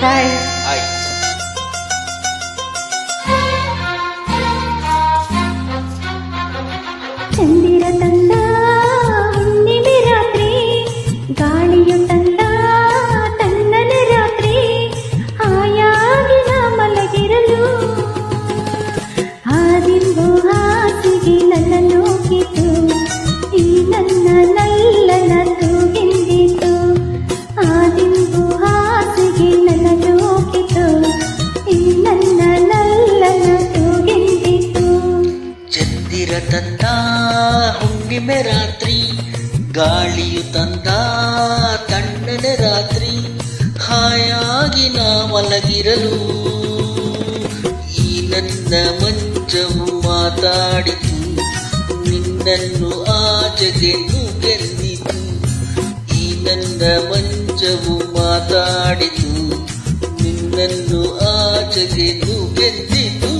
Hi. Hi. ಚಂದಿರ ತಂದ ಹುಣ್ಣಿಮೆ ರಾತ್ರಿ, ಗಾಳಿಯು ತಂದ ತಣ್ಣನೆ ರಾತ್ರಿ, ಹಾಯಾಗಿ ನಾ ಮಲಗಿರಲು ಹಾದಿಂಬು ಹಾಸಿಗೆ ನನ್ನ ನೂಕಿತು, ಈ ನನ್ನ ನಲ್ಲನ ತೂಗೆಂದಿತು. ಹಾದಿಂಬು ಹಾಸಿಗೆ ನನ್ನ ನೂಕಿತು, ಈ ನನ್ನ ನಲ್ಲನ ತೂಗೆಂದಿತು. ಚಂದಿರ ತಂದ ಹುಣ್ಣಿಮೆ ರಾತ್ರಿ, ಗಾಳಿಯು ತಂದ ತಣ್ಣನೆ ರಾತ್ರಿ, ಹಾಯಾಗಿ ನಾ ಮಲಗಿರಲು ಈ ನನ್ನ ಮಂಚವು ಮಾತಾಡಿತು, ನಿನ್ನನ್ನು ಆಚೆಗೆ ನೂಗೆಂದಿತು. ಈ ನನ್ನ ಮಂಚವು ಮಾತಾಡಿತು, ನಿನ್ನನ್ನು ಆಚೆಗೆ ನೂಗೆಂದಿತು.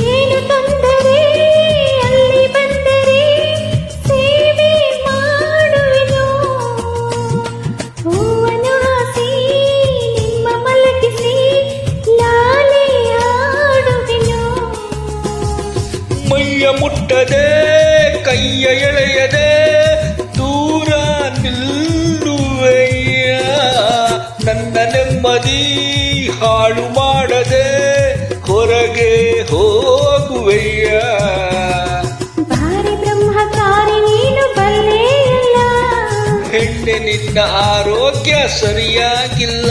ಏನು ತೊಂದರೆ ಅಲ್ಲಿ ಬಂದರೆ ಸೇವೆ ಮಾಡುವೆನು, ಹೂವನ್ನು ಹಾಸಿ ನಿಮ್ಮ ಮಲಗಿಸಿ ಲಾಲಿ ಆಡುವೆನು. ಮೈಯ ಮುಟ್ಟದೆ ಕೈಯ ಎಳೆಯದೆ ದೂರ ನಿಲ್ಲುವೆಯ್ಯ, ನನ್ನ ನೆಮ್ಮದಿ ಹಾಳು ಮಾಡದೆ ಹೊರಗೆ ಹೋಗುವೆಯ್ಯ. ಭಾರಿ ಬ್ರಹ್ಮಚಾರಿ ನೀನು ಬಲ್ಲೆಯಲ್ಲ, ಹೆಣ್ಣೆ ನಿನ್ನ ಆರೋಗ್ಯ ಸರಿಯಾಗಿಲ್ಲ,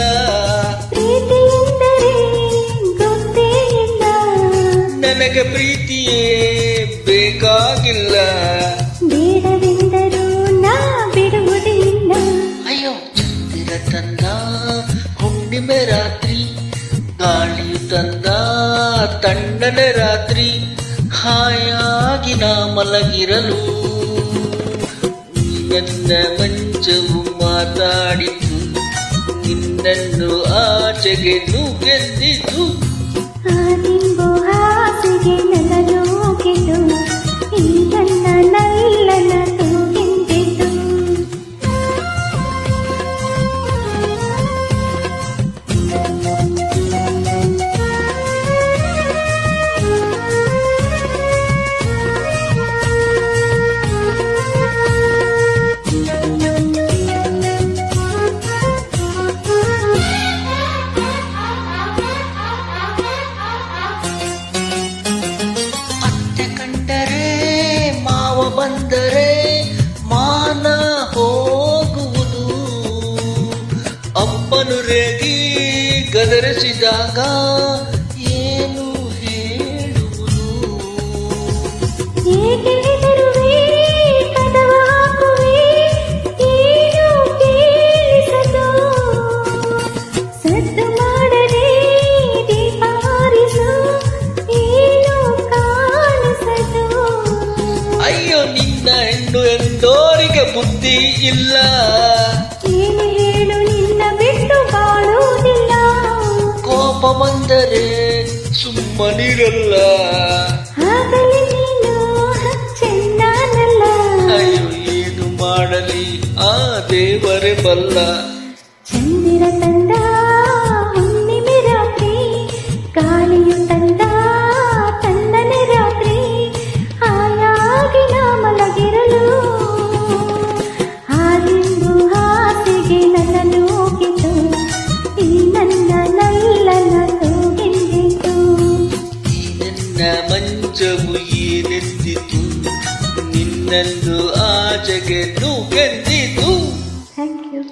ಪ್ರೀತಿ ಎಂದರೆ ಗೊತ್ತೇ ಇಲ್ಲ, ನನಗೆ ಪ್ರೀತಿಯೇ ಬೇಕಾಗಿಲ್ಲ. ಬೇಡವೆಂದರೂ ನಾ ಬಿಡುವುದಿಲ್ಲ. ಅಯ್ಯೋ ಚಂದಿರ ತಂದ ಹುಣ್ಣಿಮೆ ರಾತ್ರಿ, ಗಾಳಿಯು ತಂದ ತಣ್ಣನೆ ರಾತ್ರಿ, ಹಾಯಾಗಿ ನಾ ಮಲಗಿರಲು ನನ್ನ ಮಂಚವು ಮಾತಾಡಿತು, ನಿನ್ನನ್ನು ಆಚೆಗೆ ನೂಗೆಂದಿತು. ಹಾದಿಂಬು ಹಾಸಿಗೆ ನನ್ನ ನೂಕಿತು, ಈ ನನ್ನ ನಲ್ಲನ ತೂಗೆಂದಿತು. ಅತ್ತೆ ಕಂಡರೆ ಮಾವ ಬಂದರೆ ಮಾನ ಹೋಗುವುದು, ಅಪ್ಪನು ರೇಗಿ ಗದರಿಸಿದಾಗ ಏನು ಹೇಳುವುದು. ಏಕೆ ಹೆದರುವೆ ಕದವ ಹಾಕುವೆ, ಏನು ಕೇಳಿಸದು, ಸದ್ದು ಮಾಡದೆ ದೀಪ ಹಾರಿಸು, ಏನು ಕಾಣಿಸದು. ಅಯ್ಯೋ ನಿನ್ನ ಹೆಣ್ಣು ಎಂದೋರಿಗೆ ಬುದ್ಧಿ ಇಲ್ಲ, ಏನು ಹೇಳು ನಿನ್ನ ಬಿಟ್ಟು ಬಾಳುವುದಿಲ್ಲ, ಕೋಪ ಬಂದರೆ ಸುಮ್ಮನಿರಲ್ಲ. ಆಗಲಿ ನೀನು ಚೆನ್ನನಲ್ಲ. ಅಯ್ಯೋ ಏನು ಮಾಡಲಿ ಆ ದೇವರೇ ಬಲ್ಲ. ಚಂದಿರ ತಂದ ಹುಣ್ಣಿಮೆ ರಾತ್ರಿ, ಗಾಳಿಯು ತಂದ ತಣ್ಣನೆ ರಾತ್ರಿ, ಹಾಯಾಗಿ ನಾ ಮಲಗಿರಲು ಹಾದಿಂಬು ಹಾಸಿಗೆ ನನ್ನ ನೂಕಿತು, ಈ ನನ್ನ ನಲ್ಲನ ತೂಗೆಂದಿತು. ಈ ನನ್ನ ಮಂಚವು ಏನೆಂದಿತು, ನಿನ್ನನ್ನು ಆಚೆಗೆ ನೂಗೆಂದಿತು. Thank you.